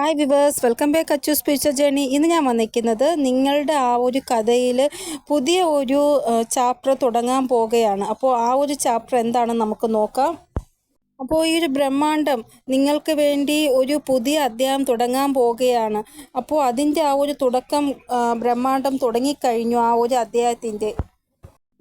Hi viewers, welcome back Achu spiritual journey. ഇന്ന് ഞാൻ വന്നിരിക്കുന്നത് നിങ്ങളുടെ ആ ഒരു കഥയിൽ പുതിയ ഒരു ചാപ്റ്റർ തുടങ്ങാൻ പോകുകയാണ്. അപ്പോൾ ആ ഒരു ചാപ്റ്റർ എന്താണെന്ന് നമുക്ക് നോക്കാം. അപ്പോൾ ഈ ഒരു ബ്രഹ്മാണ്ടം നിങ്ങൾക്ക് വേണ്ടി ഒരു പുതിയ അധ്യായം തുടങ്ങാൻ പോകുകയാണ്. അപ്പോൾ അതിൻ്റെ ആ ഒരു തുടക്കം ബ്രഹ്മാണ്ടം തുടങ്ങിക്കഴിഞ്ഞു. ആ ഒരു അധ്യായത്തിൻ്റെ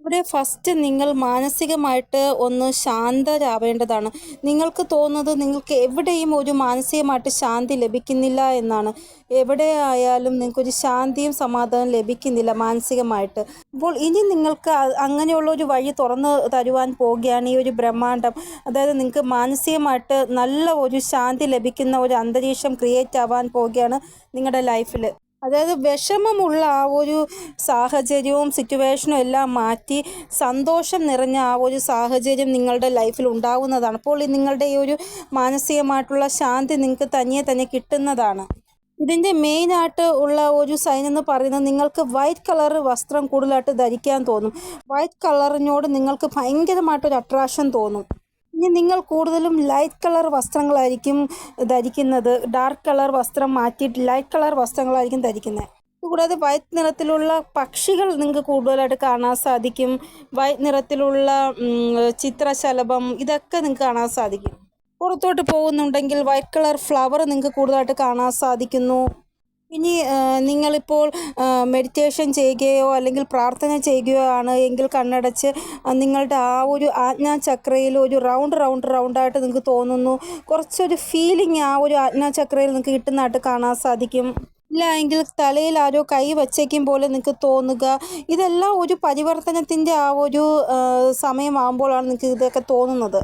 ഇവിടെ ഫസ്റ്റ് നിങ്ങൾ മാനസികമായിട്ട് ഒന്ന് ശാന്തരാവേണ്ടതാണ്. നിങ്ങൾക്ക് തോന്നുന്നത് നിങ്ങൾക്ക് എവിടെയും ഒരു മാനസികമായിട്ട് ശാന്തി ലഭിക്കുന്നില്ല എന്നാണ്. എവിടെ ആയാലും നിങ്ങൾക്കൊരു ശാന്തിയും സമാധാനം ലഭിക്കുന്നില്ല മാനസികമായിട്ട്. അപ്പോൾ ഇനി നിങ്ങൾക്ക് അങ്ങനെയുള്ള ഒരു വഴി തുറന്നു തരുവാൻ പോവുകയാണ് ഈ ഒരു ബ്രഹ്മാണ്ടം. അതായത് നിങ്ങൾക്ക് മാനസികമായിട്ട് നല്ല ഒരു ശാന്തി ലഭിക്കുന്ന ഒരു അന്തരീക്ഷം ക്രിയേറ്റ് ആവാൻ പോവുകയാണ് നിങ്ങളുടെ ലൈഫിൽ. അതായത് വിഷമമുള്ള ആ ഒരു സാഹചര്യവും സിറ്റുവേഷനും എല്ലാം മാറ്റി സന്തോഷം നിറഞ്ഞ ആ ഒരു സാഹചര്യം നിങ്ങളുടെ ലൈഫിൽ ഉണ്ടാകുന്നതാണ്. അപ്പോൾ നിങ്ങളുടെ ഈ ഒരു മാനസികമായിട്ടുള്ള ശാന്തി നിങ്ങൾക്ക് തന്നെ കിട്ടുന്നതാണ്. ഇതിൻ്റെ മെയിനായിട്ട് ഉള്ള ഒരു സൈൻ എന്ന് പറയുന്നത് നിങ്ങൾക്ക് വൈറ്റ് കളർ വസ്ത്രം കൂടുതലായിട്ട് ധരിക്കാൻ തോന്നും. വൈറ്റ് കളറിനോട് നിങ്ങൾക്ക് ഭയങ്കരമായിട്ടൊരു അട്രാക്ഷൻ തോന്നും. ഇനി നിങ്ങൾ കൂടുതലും ലൈറ്റ് കളർ വസ്ത്രങ്ങളായിരിക്കും ധരിക്കുന്നത്. ഡാർക്ക് കളർ വസ്ത്രം മാറ്റിയിട്ട് ലൈറ്റ് കളർ വസ്ത്രങ്ങളായിരിക്കും ധരിക്കുന്നത്. കൂടാതെ വൈറ്റ് നിറത്തിലുള്ള പക്ഷികൾ നിങ്ങൾക്ക് കൂടുതലായിട്ട് കാണാൻ സാധിക്കും. വൈറ്റ് നിറത്തിലുള്ള ചിത്രശലഭം ഇതൊക്കെ നിങ്ങൾക്ക് കാണാൻ സാധിക്കും. പുറത്തോട്ട് പോകുന്നുണ്ടെങ്കിൽ വൈറ്റ് കളർ ഫ്ലവർ നിങ്ങൾക്ക് കൂടുതലായിട്ട് കാണാൻ സാധിക്കുന്നു. ഇനി നിങ്ങളിപ്പോൾ മെഡിറ്റേഷൻ ചെയ്യുകയോ അല്ലെങ്കിൽ പ്രാർത്ഥന ചെയ്യുകയോ ആണ് എങ്കിൽ കണ്ണടച്ച് നിങ്ങളുടെ ആ ഒരു ആജ്ഞാചക്രയിൽ ഒരു റൗണ്ടായിട്ട് നിങ്ങൾക്ക് തോന്നുന്നു. കുറച്ചൊരു ഫീലിംഗ് ആ ഒരു ആജ്ഞാചക്രയിൽ നിങ്ങൾക്ക് കിട്ടുന്നതായിട്ട് കാണാൻ സാധിക്കും. ഇല്ല എങ്കിൽ തലയിൽ ആരോ കൈ വച്ചേക്കും പോലെ നിങ്ങൾക്ക് തോന്നുക. ഇതെല്ലാം ഒരു പരിവർത്തനത്തിൻ്റെ ആ ഒരു സമയമാകുമ്പോഴാണ് നിങ്ങൾക്ക് ഇതൊക്കെ തോന്നുന്നത്.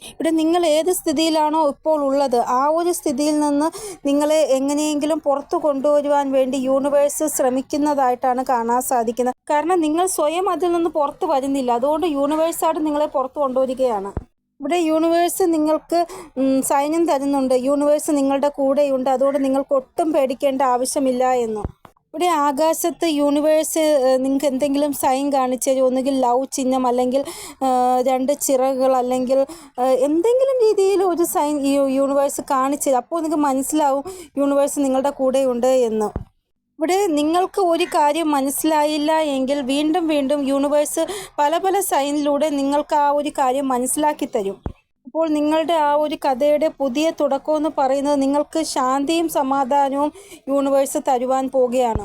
ഇവിടെ നിങ്ങൾ ഏത് സ്ഥിതിയിലാണോ ഇപ്പോൾ ഉള്ളത് ആ ഒരു സ്ഥിതിയിൽ നിന്ന് നിങ്ങളെ എങ്ങനെയെങ്കിലും പുറത്തു കൊണ്ടുവരുവാൻ വേണ്ടി യൂണിവേഴ്സ് ശ്രമിക്കുന്നതായിട്ടാണ് കാണാൻ സാധിക്കുന്നത്. കാരണം നിങ്ങൾ സ്വയം അതിൽ നിന്ന് പുറത്തു വരുന്നില്ല. അതുകൊണ്ട് യൂണിവേഴ്സായിട്ട് നിങ്ങളെ പുറത്തു കൊണ്ടുവരികയാണ്. ഇവിടെ യൂണിവേഴ്സ് നിങ്ങൾക്ക് സൈന്യം തരുന്നുണ്ട്. യൂണിവേഴ്സ് നിങ്ങളുടെ കൂടെയുണ്ട്. അതുകൊണ്ട് നിങ്ങൾക്ക് ഒട്ടും പേടിക്കേണ്ട ആവശ്യമില്ല എന്ന്. ഇവിടെ ആകാശത്ത് യൂണിവേഴ്സ് നിങ്ങൾക്ക് എന്തെങ്കിലും സൈൻ കാണിച്ചു തരും. ഒന്നുകിൽ ലവ് ചിഹ്നം, അല്ലെങ്കിൽ രണ്ട് ചിറകുകൾ, അല്ലെങ്കിൽ എന്തെങ്കിലും രീതിയിൽ ഒരു സൈൻ ഈ യൂണിവേഴ്സ് കാണിച്ചു തരും. അപ്പോൾ നിങ്ങൾക്ക് മനസ്സിലാവും യൂണിവേഴ്സ് നിങ്ങളുടെ കൂടെയുണ്ട് എന്ന്. ഇവിടെ നിങ്ങൾക്ക് ഒരു കാര്യം മനസ്സിലായില്ല എങ്കിൽ വീണ്ടും യൂണിവേഴ്സ് പല സൈനിലൂടെ നിങ്ങൾക്ക് ആ ഒരു കാര്യം മനസ്സിലാക്കി തരും. അപ്പോൾ നിങ്ങളുടെ ആ ഒരു കഥയുടെ പുതിയ തുടക്കം എന്ന് പറയുന്നത് നിങ്ങൾക്ക് ശാന്തിയും സമാധാനവും യൂണിവേഴ്സ് തരുവാൻ പോവുകയാണ്.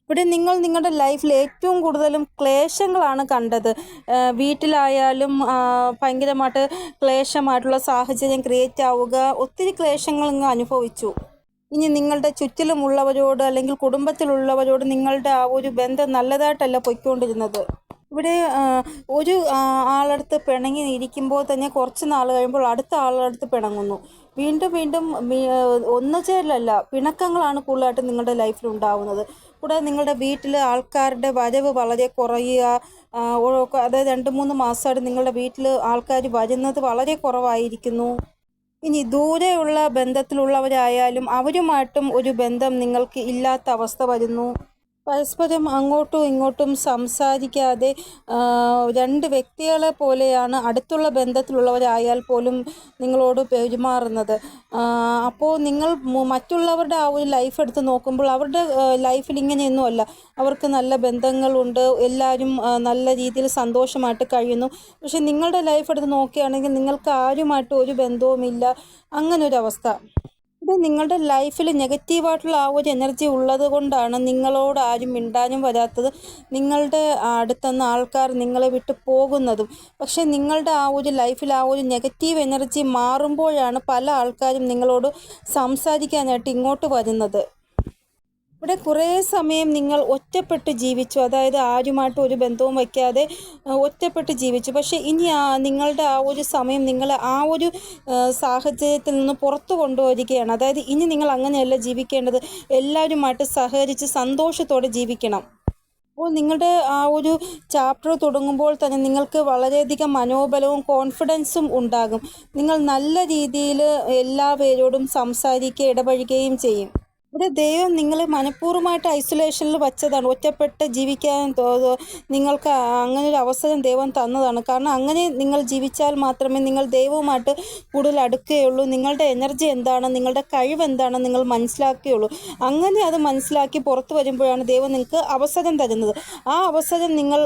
ഇവിടെ നിങ്ങൾ നിങ്ങളുടെ ലൈഫിൽ ഏറ്റവും കൂടുതലും ക്ലേശങ്ങളാണ് കണ്ടത്. വീട്ടിലായാലും ഭയങ്കരമായിട്ട് ക്ലേശമായിട്ടുള്ള സാഹചര്യം ക്രിയേറ്റ് ആവുക, ഒത്തിരി ക്ലേശങ്ങൾ നിങ്ങൾ അനുഭവിച്ചു. ഇനി നിങ്ങളുടെ ചുറ്റിലുമുള്ളവരോട് അല്ലെങ്കിൽ കുടുംബത്തിലുള്ളവരോട് നിങ്ങളുടെ ആ ഒരു ബന്ധം നല്ലതായിട്ടല്ല പൊയ്ക്കൊണ്ടിരുന്നത്. ഇവിടെ ഒരു ആളടുത്ത് പിണങ്ങി ഇരിക്കുമ്പോൾ തന്നെ കുറച്ച് നാൾ കഴിയുമ്പോൾ അടുത്ത ആളടുത്ത് പിണങ്ങുന്നു. വീണ്ടും ഒന്നുചേരലല്ല, പിണക്കങ്ങളാണ് കൂടുതലായിട്ട് നിങ്ങളുടെ ലൈഫിൽ ഉണ്ടാവുന്നത്. കൂടാതെ നിങ്ങളുടെ വീട്ടിൽ ആൾക്കാരുടെ വരവ് വളരെ കുറയുക. അതായത് 2-3 മാസമായിട്ട് നിങ്ങളുടെ വീട്ടിൽ ആൾക്കാർ വരുന്നത് വളരെ കുറവായിരിക്കുന്നു. ഇനി ദൂരെയുള്ള ബന്ധത്തിലുള്ളവരായാലും അവരുമായിട്ടും ഒരു ബന്ധം നിങ്ങൾക്ക് ഇല്ലാത്ത അവസ്ഥ വരുന്നു. പരസ്പരം അങ്ങോട്ടും ഇങ്ങോട്ടും സംസാരിക്കാതെ രണ്ട് വ്യക്തികളെ പോലെയാണ് അടുത്തുള്ള ബന്ധത്തിലുള്ളവരായാൽ പോലും നിങ്ങളോട് പെരുമാറുന്നത്. അപ്പോൾ നിങ്ങൾ മറ്റുള്ളവരുടെ ആ ഒരു ലൈഫ് എടുത്ത് നോക്കുമ്പോൾ അവരുടെ ലൈഫിൽ ഇങ്ങനെയൊന്നുമല്ല. അവർക്ക് നല്ല ബന്ധങ്ങളുണ്ട്, എല്ലാവരും നല്ല രീതിയിൽ സന്തോഷമായിട്ട് കഴിയുന്നു. പക്ഷെ നിങ്ങളുടെ ലൈഫ് എടുത്ത് നോക്കുകയാണെങ്കിൽ നിങ്ങൾക്ക് ആരുമായിട്ട് ഒരു ബന്ധവുമില്ല. അങ്ങനൊരവസ്ഥ. ഇത് നിങ്ങളുടെ ലൈഫിൽ നെഗറ്റീവായിട്ടുള്ള ആ ഒരു എനർജി ഉള്ളത് കൊണ്ടാണ് നിങ്ങളോട് ആരും മിണ്ടാനും വരാത്തത്. നിങ്ങളുടെ അടുത്തുനിന്ന് ആൾക്കാർ നിങ്ങളെ വിട്ട് പോകുന്നതും. പക്ഷേ നിങ്ങളുടെ ആ ഒരു ലൈഫിൽ ആ ഒരു നെഗറ്റീവ് എനർജി മാറുമ്പോഴാണ് പല ആൾക്കാരും നിങ്ങളോട് സംസാരിക്കാനായിട്ട് ഇങ്ങോട്ട് വരുന്നത്. ഇവിടെ കുറേ സമയം നിങ്ങൾ ഒറ്റപ്പെട്ട് ജീവിച്ചു. അതായത് ആരുമായിട്ട് ഒരു ബന്ധവും വയ്ക്കാതെ ഒറ്റപ്പെട്ട് ജീവിച്ചു. പക്ഷേ ഇനി നിങ്ങളുടെ ആ ഒരു സമയം നിങ്ങളെ ആ ഒരു സാഹചര്യത്തിൽ നിന്ന് പുറത്തു കൊണ്ടുവരികയാണ്. അതായത് ഇനി നിങ്ങൾ അങ്ങനെയല്ല ജീവിക്കേണ്ടത്. എല്ലാവരുമായിട്ട് സഹകരിച്ച് സന്തോഷത്തോടെ ജീവിക്കണം. അപ്പോൾ നിങ്ങളുടെ ആ ഒരു ചാപ്റ്റർ തുടങ്ങുമ്പോൾ തന്നെ നിങ്ങൾക്ക് വളരെയധികം മനോബലവും കോൺഫിഡൻസും ഉണ്ടാകും. നിങ്ങൾ നല്ല രീതിയിൽ എല്ലാവരോടും സംസാരിക്കുകയും ഇടപഴകുകയും ചെയ്യും. ഇവിടെ ദൈവം നിങ്ങളെ മനഃപൂർവ്വമായിട്ട് ഐസൊലേഷനിൽ വച്ചതാണ്. ഒറ്റപ്പെട്ട് ജീവിക്കാൻ നിങ്ങൾക്ക് അങ്ങനെ ഒരു അവസരം ദൈവം തന്നതാണ്. കാരണം അങ്ങനെ നിങ്ങൾ ജീവിച്ചാൽ മാത്രമേ നിങ്ങൾ ദൈവവുമായിട്ട് കൂടുതൽ അടുക്കുകയുള്ളൂ. നിങ്ങളുടെ എനർജി എന്താണ്, നിങ്ങളുടെ കഴിവ് എന്താണ് നിങ്ങൾ മനസ്സിലാക്കുകയുള്ളൂ. അങ്ങനെ അത് മനസ്സിലാക്കി പുറത്തു വരുമ്പോഴാണ് ദൈവം നിങ്ങൾക്ക് അവസരം തരുന്നത്. ആ അവസരം നിങ്ങൾ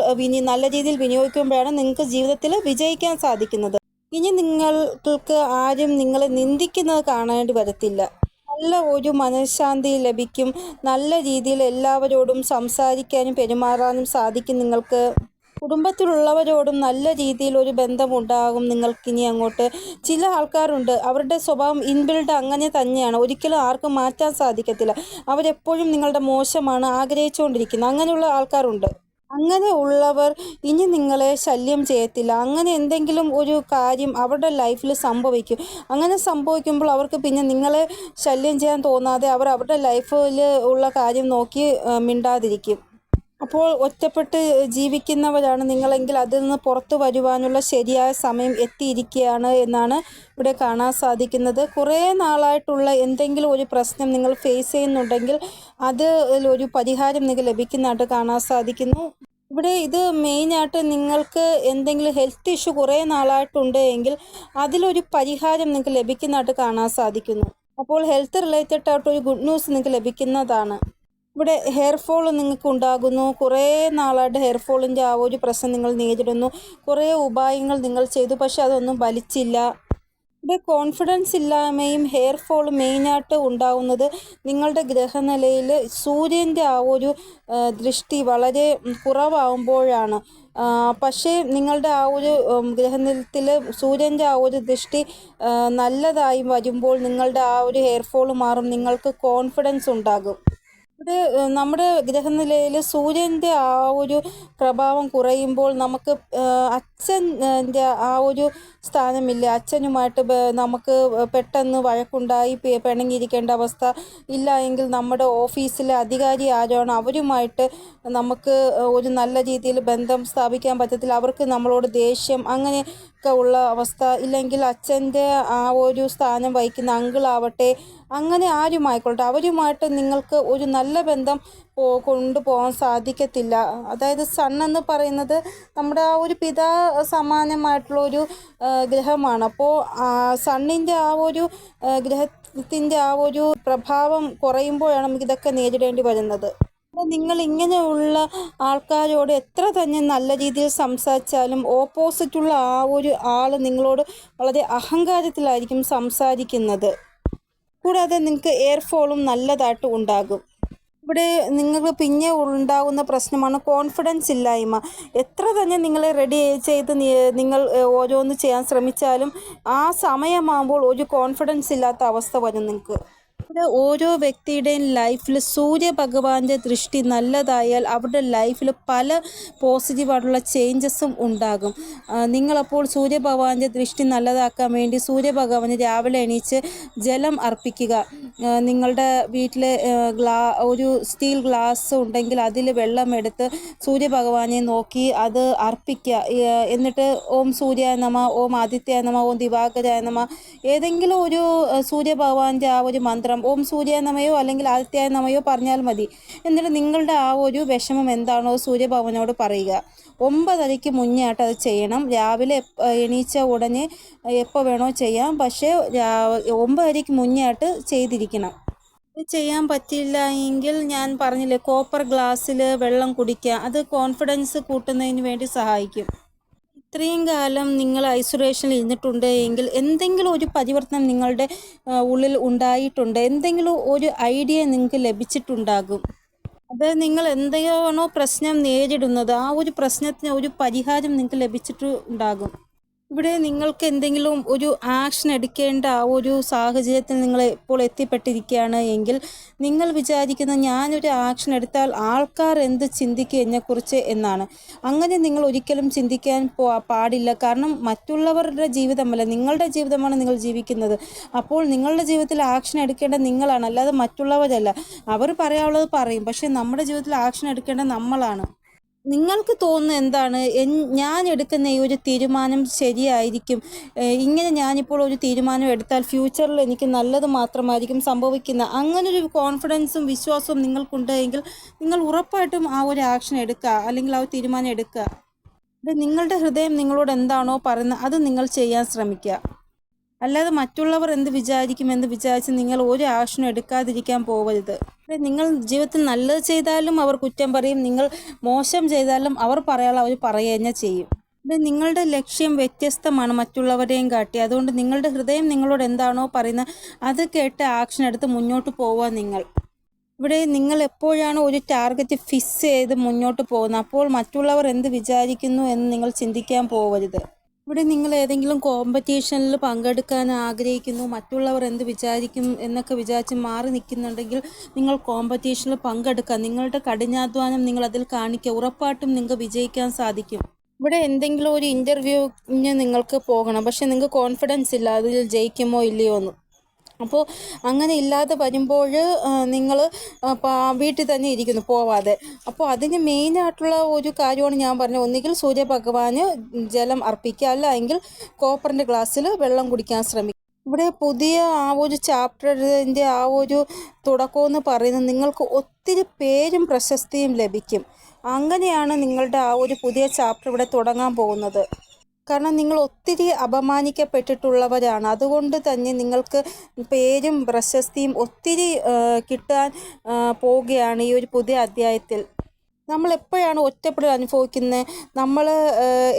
നല്ല രീതിയിൽ വിനിയോഗിക്കുമ്പോഴാണ് നിങ്ങൾക്ക് ജീവിതത്തിൽ വിജയിക്കാൻ സാധിക്കുന്നത്. ഇനി നിങ്ങൾക്ക് ആരും നിങ്ങളെ നിന്ദിക്കുന്നത് കാണേണ്ടി വരത്തില്ല. നല്ല ഒരു മനഃശാന്തി ലഭിക്കും. നല്ല രീതിയിൽ എല്ലാവരോടും സംസാരിക്കാനും പെരുമാറാനും സാധിക്കും നിങ്ങൾക്ക്. കുടുംബത്തിലുള്ളവരോടും നല്ല രീതിയിൽ ഒരു ബന്ധമുണ്ടാകും നിങ്ങൾക്കിനി അങ്ങോട്ട്. ചില ആൾക്കാരുണ്ട്, അവരുടെ സ്വഭാവം ഇൻബിൽഡ് അങ്ങനെ തന്നെയാണ്. ഒരിക്കലും ആർക്കും മാറ്റാൻ സാധിക്കത്തില്ല. അവരെപ്പോഴും നിങ്ങളുടെ മോശമാണ് ആഗ്രഹിച്ചുകൊണ്ടിരിക്കുന്നത്. അങ്ങനെയുള്ള ആൾക്കാരുണ്ട്. അങ്ങനെ ഉള്ളവർ ഇനി നിങ്ങളെ ശല്യം ചെയ്യത്തില്ല. അങ്ങനെ എന്തെങ്കിലും ഒരു കാര്യം അവരുടെ ലൈഫിൽ സംഭവിക്കും. അങ്ങനെ സംഭവിക്കുമ്പോൾ അവർക്ക് പിന്നെ നിങ്ങളെ ശല്യം ചെയ്യാൻ തോന്നാതെ അവർ അവരുടെ ലൈഫിൽ ഉള്ള കാര്യം നോക്കി മിണ്ടാതിരിക്കും. അപ്പോൾ ഒറ്റപ്പെട്ട് ജീവിക്കുന്നവരാണ് നിങ്ങളെങ്കിൽ അതിൽ നിന്ന് പുറത്തു വരുവാനുള്ള ശരിയായ സമയം എത്തിയിരിക്കുകയാണ് എന്നാണ് ഇവിടെ കാണാൻ സാധിക്കുന്നത്. കുറേ നാളായിട്ടുള്ള എന്തെങ്കിലും ഒരു പ്രശ്നം നിങ്ങൾ ഫേസ് ചെയ്യുന്നുണ്ടെങ്കിൽ ഒരു പരിഹാരം നിങ്ങൾക്ക് ലഭിക്കുന്നതായിട്ട് കാണാൻ സാധിക്കുന്നു. ഇവിടെ ഇത് മെയിനായിട്ട് നിങ്ങൾക്ക് എന്തെങ്കിലും ഹെൽത്ത് ഇഷ്യൂ കുറേ നാളായിട്ടുണ്ട് എങ്കിൽ അതിലൊരു പരിഹാരം നിങ്ങൾക്ക് ലഭിക്കുന്നതായിട്ട് കാണാൻ സാധിക്കുന്നു. അപ്പോൾ ഹെൽത്ത് റിലേറ്റഡ് ആയിട്ടൊരു ഗുഡ് ന്യൂസ് നിങ്ങൾക്ക് ലഭിക്കുന്നതാണ്. ഇവിടെ ഹെയർ ഫോൾ നിങ്ങൾക്ക് ഉണ്ടാകുന്നു. കുറേ നാളായിട്ട് ഹെയർ ഫോളിൻ്റെ ആ ഒരു പ്രശ്നം നിങ്ങൾ നേരിടുന്നു. കുറേ ഉപായങ്ങൾ നിങ്ങൾ ചെയ്തു, പക്ഷെ അതൊന്നും ഫലിച്ചില്ല. ഇവിടെ കോൺഫിഡൻസ് ഇല്ലായ്മയും ഹെയർ ഫോളും മെയിനായിട്ട് ഉണ്ടാകുന്നത് നിങ്ങളുടെ ഗ്രഹനിലയിൽ സൂര്യൻ്റെ ആ ഒരു ദൃഷ്ടി വളരെ കുറവാകുമ്പോഴാണ്. പക്ഷേ നിങ്ങളുടെ ആ ഒരു ഗ്രഹനിലത്തിൽ സൂര്യൻ്റെ ആ ഒരു ദൃഷ്ടി നല്ലതായി വരുമ്പോൾ നിങ്ങളുടെ ആ ഒരു ഹെയർ ഫോൾ മാറും. നിങ്ങൾക്ക് കോൺഫിഡൻസ് ഉണ്ടാകും. ഇവിടെ നമ്മുടെ ഗ്രഹനിലയിൽ സൂര്യൻ്റെ ആ ഒരു പ്രഭാവം കുറയുമ്പോൾ നമുക്ക് അച്ഛൻ്റെ ആ ഒരു സ്ഥാനമില്ല. അച്ഛനുമായിട്ട് നമുക്ക് പെട്ടെന്ന് വഴക്കുണ്ടായി പിണങ്ങിയിരിക്കേണ്ട അവസ്ഥ ഇല്ല എങ്കിൽ നമ്മുടെ ഓഫീസിലെ അധികാരി ആരാണ് അവരുമായിട്ട് നമുക്ക് ഒരു നല്ല രീതിയിൽ ബന്ധം സ്ഥാപിക്കാൻ പറ്റത്തില്ല. അവർക്ക് നമ്മളോട് ദേഷ്യം അങ്ങനെയൊക്കെ ഉള്ള അവസ്ഥ. ഇല്ലെങ്കിൽ അച്ഛൻ്റെ ആ ഒരു സ്ഥാനം വഹിക്കുന്ന അങ്കിളാവട്ടെ, അങ്ങനെ ആരുമായിക്കോട്ടെ അവരുമായിട്ട് നിങ്ങൾക്ക് ഒരു നല്ല ബന്ധം കൊണ്ടുപോകാൻ സാധിക്കത്തില്ല. അതായത് സൺ എന്ന് പറയുന്നത് നമ്മുടെ ആ ഒരു പിതാ സമാനമായിട്ടുള്ള ഒരു ഗ്രഹമാണ്. അപ്പോൾ സണ്ണിൻ്റെ ആ ഒരു ഗ്രഹത്തിൻ്റെ ആ ഒരു പ്രഭാവം കുറയുമ്പോഴാണ് നമുക്ക് ഇതൊക്കെ നേരിടേണ്ടി വരുന്നത്. നിങ്ങൾ ഇങ്ങനെയുള്ള ആൾക്കാരോട് എത്ര തന്നെ നല്ല രീതിയിൽ സംസാരിച്ചാലും ഓപ്പോസിറ്റുള്ള ആ ഒരു ആൾ നിങ്ങളോട് വളരെ അഹങ്കാരത്തിലായിരിക്കും സംസാരിക്കുന്നത്. കൂടാതെ നിങ്ങൾക്ക് എയർ ഫോളും നല്ലതായിട്ട് ഉണ്ടാകും. ഇവിടെ നിങ്ങൾക്ക് പിന്നെ ഉണ്ടാകുന്ന പ്രശ്നമാണ് കോൺഫിഡൻസ് ഇല്ലായ്മ. എത്ര തന്നെ നിങ്ങളെ റെഡി ചെയ്ത് നിങ്ങൾ ഓരോന്ന് ചെയ്യാൻ ശ്രമിച്ചാലും ആ സമയമാകുമ്പോൾ ഒരു കോൺഫിഡൻസ് ഇല്ലാത്ത അവസ്ഥ വരും നിങ്ങൾക്ക്. ഇവിടെ ഓരോ വ്യക്തിയുടെയും ലൈഫിൽ സൂര്യഭഗവാന്റെ ദൃഷ്ടി നല്ലതായാൽ അവരുടെ ലൈഫിൽ പല പോസിറ്റീവായിട്ടുള്ള ചേഞ്ചസും ഉണ്ടാകും. നിങ്ങളപ്പോൾ സൂര്യഭഗവാന്റെ ദൃഷ്ടി നല്ലതാക്കാൻ വേണ്ടി സൂര്യഭഗവാന് രാവിലെ എണീച്ച് ജലം അർപ്പിക്കുക. നിങ്ങളുടെ വീട്ടിൽ ഒരു സ്റ്റീൽ ഗ്ലാസ് ഉണ്ടെങ്കിൽ അതിൽ വെള്ളമെടുത്ത് സൂര്യഭഗവാനെ നോക്കി അത് അർപ്പിക്കുക. എന്നിട്ട് ഓം സൂര്യായ നമ, ഓം ആദിത്യായ നമ, ഓം ദിവാകരായ നമ, ഏതെങ്കിലും ഒരു സൂര്യഭഗവാന്റെ ആ ഒരു മന്ത്രം ഓം സൂര്യായ നമയോ അല്ലെങ്കിൽ ആദിത്യായ നമയോ പറഞ്ഞാൽ മതി. എന്നിട്ട് നിങ്ങളുടെ ആ ഒരു വിഷമം എന്താണോ സൂര്യഭഗവാനോട് പറയുക. 9:30 മുന്നേ ആയിട്ട് അത് ചെയ്യണം. രാവിലെ എണീച്ച ഉടനെ എപ്പോൾ വേണോ ചെയ്യാം, പക്ഷേ 9:30 മുന്നേ ആയിട്ട് ചെയ്തിരിക്കണം. ചെയ്യാൻ പറ്റില്ല എങ്കിൽ ഞാൻ പറഞ്ഞില്ലേ, കോപ്പർ ഗ്ലാസ്സിൽ വെള്ളം കുടിക്കുക. അത് കോൺഫിഡൻസ് കൂട്ടുന്നതിന് വേണ്ടി സഹായിക്കും. ഇത്രയും കാലം നിങ്ങൾ ഐസൊലേഷനിൽ ഇരുന്നിട്ടുണ്ട് എങ്കിൽ എന്തെങ്കിലും ഒരു പരിവർത്തനം നിങ്ങളുടെ ഉള്ളിൽ ഉണ്ടായിട്ടുണ്ട്. എന്തെങ്കിലും ഒരു ഐഡിയ നിങ്ങൾക്ക് ലഭിച്ചിട്ടുണ്ടാകും. അത് നിങ്ങൾ എന്തെങ്കിലുമാണോ പ്രശ്നം നേരിടുന്നത്, ആ ഒരു പ്രശ്നത്തിന് ഒരു പരിഹാരം നിങ്ങൾക്ക് ലഭിച്ചിട്ടുണ്ടാകും. ഇവിടെ നിങ്ങൾക്ക് എന്തെങ്കിലും ഒരു ആക്ഷൻ എടുക്കേണ്ട ആ ഒരു സാഹചര്യത്തിൽ നിങ്ങൾ ഇപ്പോൾ എത്തിപ്പെട്ടിരിക്കുകയാണ് എങ്കിൽ നിങ്ങൾ വിചാരിക്കുന്ന ഞാനൊരു ആക്ഷൻ എടുത്താൽ ആൾക്കാർ എന്ത് ചിന്തിക്കും എന്നെക്കുറിച്ച് എന്നാണ്. അങ്ങനെ നിങ്ങൾ ഒരിക്കലും ചിന്തിക്കാൻ പാടില്ല. കാരണം മറ്റുള്ളവരുടെ ജീവിതമല്ല, നിങ്ങളുടെ ജീവിതമാണ് നിങ്ങൾ ജീവിക്കുന്നത്. അപ്പോൾ നിങ്ങളുടെ ജീവിതത്തിൽ ആക്ഷൻ എടുക്കേണ്ടത് നിങ്ങളാണ്, അല്ലാതെ മറ്റുള്ളവരല്ല. അവർ പറയാനുള്ളത് പറയും, പക്ഷേ നമ്മുടെ ജീവിതത്തിൽ ആക്ഷൻ എടുക്കേണ്ടത് നമ്മളാണ്. നിങ്ങൾക്ക് തോന്നുന്നത് എന്താണ്? ഞാൻ എടുക്കുന്ന ഈ ഒരു തീരുമാനം ശരിയായിരിക്കും, ഇങ്ങനെ ഞാനിപ്പോൾ ഒരു തീരുമാനം എടുത്താൽ ഫ്യൂച്ചറിൽ എനിക്ക് നല്ലത് മാത്രമായിരിക്കും സംഭവിക്കുന്നത്, അങ്ങനൊരു കോൺഫിഡൻസും വിശ്വാസവും നിങ്ങൾക്കുണ്ടെങ്കിൽ നിങ്ങൾ ഉറപ്പായിട്ടും ആ ഒരു ആക്ഷൻ എടുക്കുക, അല്ലെങ്കിൽ ആ ഒരു തീരുമാനം എടുക്കുക. നിങ്ങളുടെ ഹൃദയം നിങ്ങളോട് എന്താണോ പറയുന്നത് അത് നിങ്ങൾ ചെയ്യാൻ ശ്രമിക്കുക. അല്ലാതെ മറ്റുള്ളവർ എന്ത് വിചാരിക്കുമെന്ന് വിചാരിച്ച് നിങ്ങൾ ഒരു ആക്ഷനും എടുക്കാതിരിക്കാൻ പോകരുത്. നിങ്ങൾ ജീവിതത്തിൽ നല്ലത് ചെയ്താലും അവർ കുറ്റം പറയും, നിങ്ങൾ മോശം ചെയ്താലും അവർ പറയാനുള്ള അവർ പറയുക തന്നെ ചെയ്യും. നിങ്ങളുടെ ലക്ഷ്യം വ്യത്യസ്തമാണ് മറ്റുള്ളവരെയും കാട്ടി. അതുകൊണ്ട് നിങ്ങളുടെ ഹൃദയം നിങ്ങളോട് എന്താണോ പറയുന്നത് അത് കേട്ട് ആക്ഷൻ എടുത്ത് മുന്നോട്ട് പോവുക. നിങ്ങൾ എപ്പോഴാണ് ഒരു ടാർഗറ്റ് ഫിക്സ് ചെയ്ത് മുന്നോട്ട് പോകുന്നത്, അപ്പോൾ മറ്റുള്ളവർ എന്ത് വിചാരിക്കുന്നു എന്ന് നിങ്ങൾ ചിന്തിക്കാൻ പോകരുത്. നിങ്ങൾ ഏതെങ്കിലും കോമ്പറ്റീഷനിൽ പങ്കെടുക്കാൻ ആഗ്രഹിക്കുന്നു, മറ്റുള്ളവർ എന്ത് വിചാരിക്കും എന്നൊക്കെ വിചാരിച്ച് മാറി നിൽക്കുന്നുണ്ടെങ്കിൽ നിങ്ങൾ കോമ്പറ്റീഷനിൽ പങ്കെടുക്കുക. നിങ്ങളുടെ കഠിനാധ്വാനം നിങ്ങൾ അതിൽ കാണിക്കുക. ഉറപ്പായിട്ടും നിങ്ങൾക്ക് വിജയിക്കാൻ സാധിക്കും. എന്തെങ്കിലും ഒരു ഇൻ്റർവ്യൂവിന് നിങ്ങൾക്ക് പോകണം, പക്ഷെ നിങ്ങൾക്ക് കോൺഫിഡൻസ് ഇല്ല അതിൽ ജയിക്കുമോ ഇല്ലയോ എന്ന്. അപ്പോൾ അങ്ങനെ ഇല്ലാതെ വരുമ്പോൾ നിങ്ങൾ വീട്ടിൽ തന്നെ ഇരിക്കുന്നു പോവാതെ. അപ്പോൾ അതിന് മെയിനായിട്ടുള്ള ഒരു കാര്യമാണ് ഞാൻ പറഞ്ഞത്. ഒന്നുകിൽ സൂര്യഭഗവാന് ജലം അർപ്പിക്കുക, അല്ല എങ്കിൽ കോപ്പറിൻ്റെ ഗ്ലാസ്സിൽ വെള്ളം കുടിക്കാൻ ശ്രമിക്കുക. പുതിയ ആ ഒരു ചാപ്റ്ററിൻ്റെ ആ ഒരു തുടക്കമെന്ന് പറയുന്നത് നിങ്ങൾക്ക് ഒത്തിരി പേരും പ്രശസ്തിയും ലഭിക്കും. അങ്ങനെയാണ് നിങ്ങളുടെ ആ ഒരു പുതിയ ചാപ്റ്റർ ഇവിടെ തുടങ്ങാൻ പോകുന്നത്. കാരണം നിങ്ങൾ ഒത്തിരി അപമാനിക്കപ്പെട്ടിട്ടുള്ളവരാണ്. അതുകൊണ്ട് തന്നെ നിങ്ങൾക്ക് പേരും പ്രശസ്തിയും ഒത്തിരി കിട്ടാൻ പോവുകയാണ് ഈ ഒരു പുതിയ അധ്യായത്തിൽ. നമ്മളെപ്പോഴാണ് ഒറ്റപ്പെടൽ അനുഭവിക്കുന്നത്?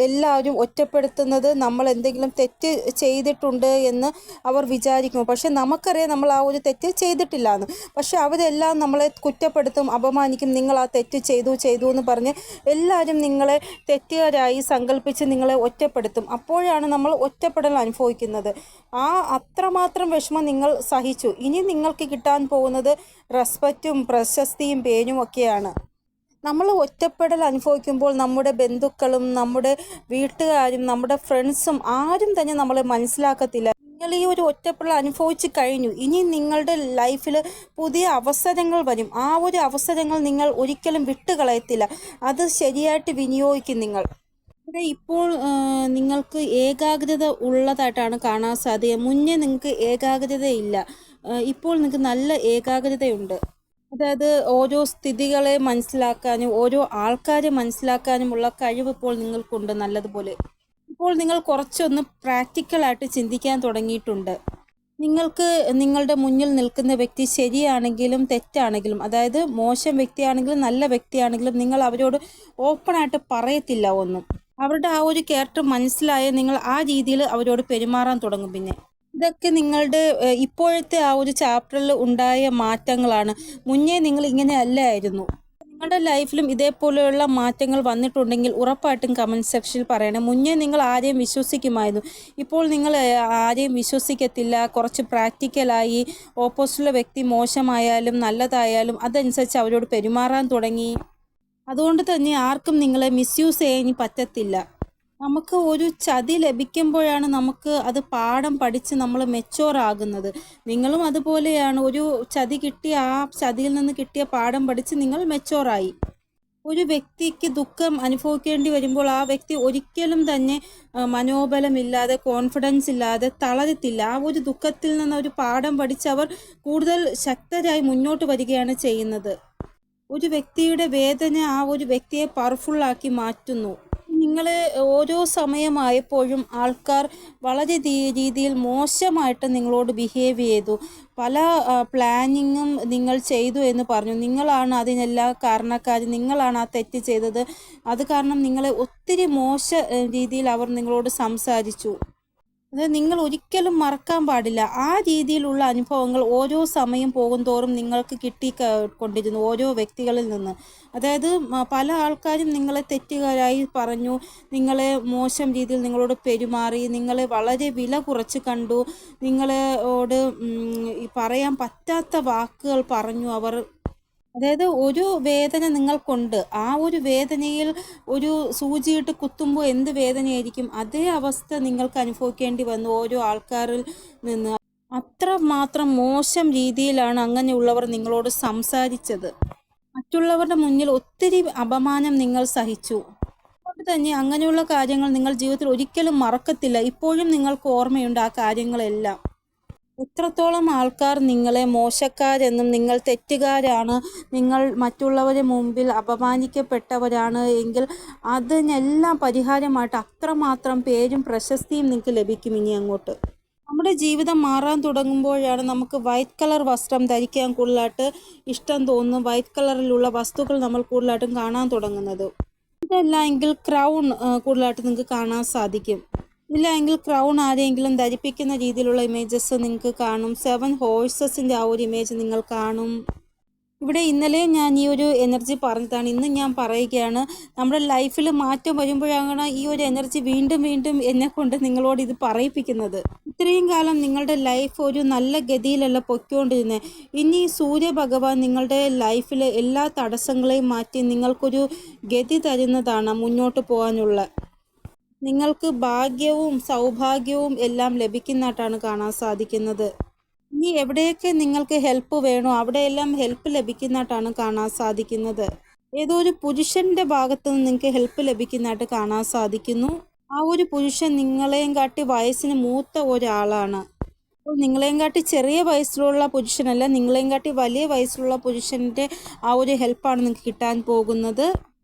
എല്ലാവരും ഒറ്റപ്പെടുത്തുന്നത് നമ്മൾ എന്തെങ്കിലും തെറ്റ് ചെയ്തിട്ടുണ്ട് എന്ന് അവർ വിചാരിക്കും. പക്ഷെ നമുക്കറിയാം നമ്മൾ ആ ഒരു തെറ്റ് ചെയ്തിട്ടില്ല എന്ന്. പക്ഷെ അവരെല്ലാം നമ്മളെ കുറ്റപ്പെടുത്തും, അപമാനിക്കും. നിങ്ങൾ ആ തെറ്റ് ചെയ്തു എന്ന് പറഞ്ഞ് എല്ലാവരും നിങ്ങളെ തെറ്റുകാരായി സങ്കല്പിച്ച് നിങ്ങളെ ഒറ്റപ്പെടുത്തും. അപ്പോഴാണ് നമ്മൾ ഒറ്റപ്പെടൽ അനുഭവിക്കുന്നത്. അത്രമാത്രം വിഷമം നിങ്ങൾ സഹിച്ചു. ഇനി നിങ്ങൾക്ക് കിട്ടാൻ പോകുന്നത് റെസ്പെക്റ്റും പ്രശസ്തിയും പേരും ഒക്കെയാണ്. നമ്മൾ ഒറ്റപ്പെടൽ അനുഭവിക്കുമ്പോൾ നമ്മുടെ ബന്ധുക്കളും നമ്മുടെ വീട്ടുകാരും നമ്മുടെ ഫ്രണ്ട്സും ആരും തന്നെ നമ്മളെ മനസ്സിലാക്കത്തില്ല. നിങ്ങൾ ഈ ഒരു ഒറ്റപ്പെടൽ അനുഭവിച്ച് കഴിഞ്ഞു. ഇനി നിങ്ങളുടെ ലൈഫിൽ പുതിയ അവസരങ്ങൾ വരും. ആ ഒരു അവസരങ്ങൾ നിങ്ങൾ ഒരിക്കലും വിട്ടുകളയത്തില്ല. അത് ശരിയായിട്ട് വിനിയോഗിക്കും നിങ്ങൾ. ഇപ്പോൾ നിങ്ങൾക്ക് ഏകാഗ്രത ഉള്ളതായിട്ടാണ് കാണാൻ സാധിക്കുക. മുന്നേ നിങ്ങൾക്ക് ഏകാഗ്രതയില്ല, ഇപ്പോൾ നിങ്ങൾക്ക് നല്ല ഏകാഗ്രതയുണ്ട്. അതായത് ഓരോ സ്ഥിതികളെ മനസ്സിലാക്കാനും ഓരോ ആൾക്കാരെ മനസ്സിലാക്കാനുമുള്ള കഴിവ് ഇപ്പോൾ നിങ്ങൾക്കുണ്ട് നല്ലതുപോലെ. ഇപ്പോൾ നിങ്ങൾ കുറച്ചൊന്ന് പ്രാക്ടിക്കലായിട്ട് ചിന്തിക്കാൻ തുടങ്ങിയിട്ടുണ്ട്. നിങ്ങൾക്ക് നിങ്ങളുടെ മുന്നിൽ നിൽക്കുന്ന വ്യക്തി ശരിയാണെങ്കിലും തെറ്റാണെങ്കിലും, അതായത് മോശം വ്യക്തിയാണെങ്കിലും നല്ല വ്യക്തിയാണെങ്കിലും നിങ്ങൾ അവരോട് ഓപ്പണായിട്ട് പറയത്തില്ല ഒന്നും. അവരുടെ ആ ഒരു ക്യാരക്ടർ മനസ്സിലായ നിങ്ങൾ ആ രീതിയിൽ അവരോട് പെരുമാറാൻ തുടങ്ങും. ഇതൊക്കെ നിങ്ങളുടെ ഇപ്പോഴത്തെ ആ ഒരു ചാപ്റ്ററിൽ ഉണ്ടായ മാറ്റങ്ങളാണ്. മുന്നേ നിങ്ങൾ ഇങ്ങനെ അല്ലായിരുന്നു. നിങ്ങളുടെ ലൈഫിലും ഇതേപോലെയുള്ള മാറ്റങ്ങൾ വന്നിട്ടുണ്ടെങ്കിൽ ഉറപ്പായിട്ടും കമൻറ്റ് സെക്ഷനിൽ പറയണം. മുന്നേ നിങ്ങൾ ആരെയും വിശ്വസിക്കുമായിരുന്നു, ഇപ്പോൾ നിങ്ങൾ ആരെയും വിശ്വസിക്കത്തില്ല. കുറച്ച് പ്രാക്ടിക്കലായി. ഓപ്പോസിറ്റുള്ള വ്യക്തി മോശമായാലും നല്ലതായാലും അതനുസരിച്ച് അവരോട് പെരുമാറാൻ തുടങ്ങി. അതുകൊണ്ട് തന്നെ ആർക്കും നിങ്ങളെ മിസ്യൂസ് ചെയ്യാൻ പറ്റത്തില്ല. നമുക്ക് ഒരു ചതി ലഭിക്കുമ്പോഴാണ് നമുക്ക് അത് പാഠം പഠിച്ച് നമ്മൾ മെച്ചോറാകുന്നത്. നിങ്ങളും അതുപോലെയാണ്. ഒരു ചതി കിട്ടിയ ആ ചതിയിൽ നിന്ന് കിട്ടിയ പാഠം പഠിച്ച് നിങ്ങൾ മെച്ചോറായി. ഒരു വ്യക്തിക്ക് ദുഃഖം അനുഭവിക്കേണ്ടി വരുമ്പോൾ ആ വ്യക്തി ഒരിക്കലും തന്നെ മനോബലമില്ലാതെ കോൺഫിഡൻസ് ഇല്ലാതെ തളരത്തില്ല. ആ ഒരു ദുഃഖത്തിൽ നിന്ന് ഒരു പാഠം പഠിച്ച് അവർ കൂടുതൽ ശക്തരായി മുന്നോട്ട് വരികയാണ് ചെയ്യുന്നത്. ഒരു വ്യക്തിയുടെ വേദന ആ ഒരു വ്യക്തിയെ പവർഫുള്ളാക്കി മാറ്റുന്നു. നിങ്ങൾ ഓരോ സമയമായപ്പോഴും ആൾക്കാർ വളരെ രീതിയിൽ മോശമായിട്ട് നിങ്ങളോട് ബിഹേവ് ചെയ്തു. പല പ്ലാനിങ്ങും നിങ്ങൾ ചെയ്തു എന്ന് പറഞ്ഞു. നിങ്ങളാണ് അതിനെല്ലാം കാരണക്കാർ, നിങ്ങളാണ് ആ തെറ്റ് ചെയ്തത്. അത് കാരണം നിങ്ങളെ ഒത്തിരി മോശ രീതിയിൽ അവർ നിങ്ങളോട് സംസാരിച്ചു. അത് നിങ്ങൾ ഒരിക്കലും മറക്കാൻ പാടില്ല. ആ രീതിയിലുള്ള അനുഭവങ്ങൾ ഓരോ സമയം പോകുന്തോറും നിങ്ങൾക്ക് കിട്ടിക്കൊണ്ടിരുന്നു ഓരോ വ്യക്തികളിൽ നിന്ന്. അതായത് പല ആൾക്കാരും നിങ്ങളെ തെറ്റുകാരായി പറഞ്ഞു, നിങ്ങളെ മോശം രീതിയിൽ നിങ്ങളോട് പെരുമാറി, നിങ്ങളെ വളരെ വില കുറച്ച് കണ്ടു, നിങ്ങളോട് പറയാൻ പറ്റാത്ത വാക്കുകൾ പറഞ്ഞു അവർ. അതായത് ഒരു വേദന നിങ്ങൾക്കുണ്ട്. ആ ഒരു വേദനയിൽ ഒരു സൂചിയിട്ട് കുത്തുമ്പോൾ എന്ത് വേദനയായിരിക്കും, അതേ അവസ്ഥ നിങ്ങൾക്ക് അനുഭവിക്കേണ്ടി വന്നു ഓരോ ആൾക്കാരിൽ നിന്ന്. അത്രമാത്രം മോശം രീതിയിലാണ് അങ്ങനെയുള്ളവർ നിങ്ങളോട് സംസാരിച്ചത്. മറ്റുള്ളവരുടെ മുന്നിൽ ഒത്തിരി അപമാനം നിങ്ങൾ സഹിച്ചു. അതുകൊണ്ട് തന്നെ അങ്ങനെയുള്ള കാര്യങ്ങൾ നിങ്ങൾ ജീവിതത്തിൽ ഒരിക്കലും മറക്കത്തില്ല. ഇപ്പോഴും നിങ്ങൾക്ക് ഓർമ്മയുണ്ട് ആ കാര്യങ്ങളെല്ലാം. എത്രത്തോളം ആൾക്കാർ നിങ്ങളെ മോശക്കാരെന്നും നിങ്ങൾ തെറ്റുകാരാണ്, നിങ്ങൾ മറ്റുള്ളവരുടെ മുമ്പിൽ അപമാനിക്കപ്പെട്ടവരാണ് എങ്കിൽ അതിനെല്ലാം പരിഹാരമായിട്ട് അത്രമാത്രം പേരും പ്രശസ്തിയും നിങ്ങൾക്ക് ലഭിക്കും ഇനി അങ്ങോട്ട്. നമ്മുടെ ജീവിതം മാറാൻ തുടങ്ങുമ്പോഴാണ് നമുക്ക് വൈറ്റ് കളർ വസ്ത്രം ധരിക്കാൻ കൂടുതലായിട്ട് ഇഷ്ടം തോന്നുന്നു. വൈറ്റ് കളറിലുള്ള വസ്തുക്കൾ നമ്മൾ കൂടുതലായിട്ടും കാണാൻ തുടങ്ങുന്നത്. ഇതല്ല എങ്കിൽ ക്രൗൺ കൂടുതലായിട്ട് നിങ്ങൾക്ക് കാണാൻ സാധിക്കും. ഇല്ല എങ്കിൽ ക്രൗൺ ആരെങ്കിലും ധരിപ്പിക്കുന്ന രീതിയിലുള്ള ഇമേജസ് നിങ്ങൾക്ക് കാണും. 7 ഹോഴ്സസിൻ്റെ ആ ഒരു ഇമേജ് നിങ്ങൾ കാണും. ഇവിടെ ഇന്നലെ ഞാൻ ഈ ഒരു എനർജി പറഞ്ഞതാണ്, ഇന്ന് ഞാൻ പറയുകയാണ്. നമ്മുടെ ലൈഫിൽ മാറ്റം വരുമ്പോഴാണ് ഈ ഒരു എനർജി വീണ്ടും വീണ്ടും എന്നെക്കൊണ്ട് നിങ്ങളോട് ഇത് പറയിപ്പിക്കുന്നത്. ഇത്രയും കാലം നിങ്ങളുടെ ലൈഫ് ഒരു നല്ല ഗതിയിലല്ല പൊയ്ക്കൊണ്ടിരുന്നത്. ഇനി സൂര്യഭഗവാൻ നിങ്ങളുടെ ലൈഫിലെ എല്ലാ തടസ്സങ്ങളെയും മാറ്റി നിങ്ങൾക്കൊരു ഗതി തരുന്നതാണ് മുന്നോട്ട് പോകാനുള്ള. നിങ്ങൾക്ക് ഭാഗ്യവും സൗഭാഗ്യവും എല്ലാം ലഭിക്കുന്നതായിട്ടാണ് കാണാൻ സാധിക്കുന്നത്. ഇനി എവിടെയൊക്കെ നിങ്ങൾക്ക് ഹെൽപ്പ് വേണോ അവിടെയെല്ലാം ഹെൽപ്പ് ലഭിക്കുന്നതായിട്ടാണ് കാണാൻ സാധിക്കുന്നത്. ഏതോ ഒരു പുരുഷൻ്റെ ഭാഗത്ത് നിന്ന് നിങ്ങൾക്ക് ഹെൽപ്പ് ലഭിക്കുന്നതായിട്ട് കാണാൻ സാധിക്കുന്നു. ആ ഒരു പുരുഷൻ നിങ്ങളെയും കാട്ടി വയസ്സിന് മൂത്ത ഒരാളാണ്. അപ്പോൾ നിങ്ങളെയും കാട്ടി ചെറിയ വയസ്സിലുള്ള പുരുഷനല്ല, നിങ്ങളെയും കാട്ടി വലിയ വയസ്സിലുള്ള പുരുഷൻ്റെ ആ ഒരു ഹെൽപ്പാണ് നിങ്ങൾക്ക് കിട്ടാൻ പോകുന്നത്.